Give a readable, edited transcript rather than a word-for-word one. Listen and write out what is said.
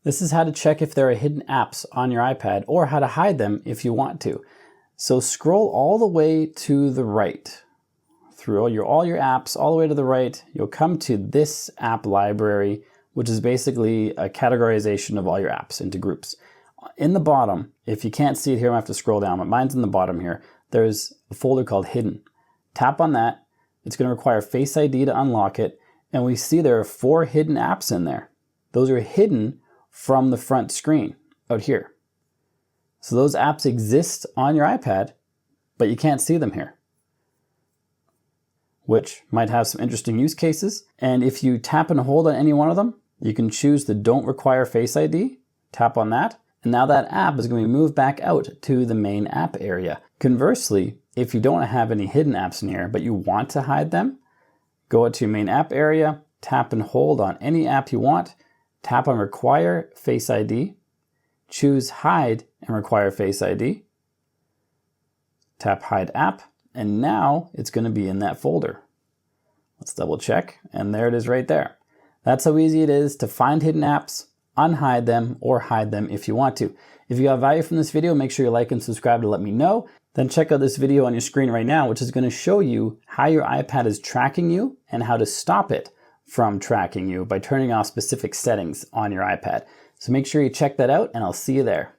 This is how to check if there are hidden apps on your iPad or how to hide them if you want to. So scroll all the way to the right. Through all your apps, all the way to the right, you'll come to this app library, which is basically a categorization of all your apps into groups. In the bottom, if you can't see it here, I have to scroll down, but mine's in the bottom here, there's a folder called Hidden. Tap on that. It's going to require Face ID to unlock it, and we see there are 4 hidden apps in there. Those are hidden from the front screen out here. So those apps exist on your iPad, but you can't see them here, which might have some interesting use cases. And if you tap and hold on any one of them, you can choose the Don't Require Face ID, tap on that, and now that app is going to be moved back out to the main app area. Conversely, if you don't have any hidden apps in here, but you want to hide them, go out to your main app area, tap and hold on any app you want, tap on Require Face ID, choose Hide and Require Face ID, tap Hide App, and now it's going to be in that folder. Let's double check, and there it is right there. That's how easy it is to find hidden apps, unhide them, or hide them if you want to. If you got value from this video, make sure you like and subscribe to let me know. Then check out this video on your screen right now, which is going to show you how your iPad is tracking you and how to stop it from tracking you by turning off specific settings on your iPad. So make sure you check that out, and I'll see you there.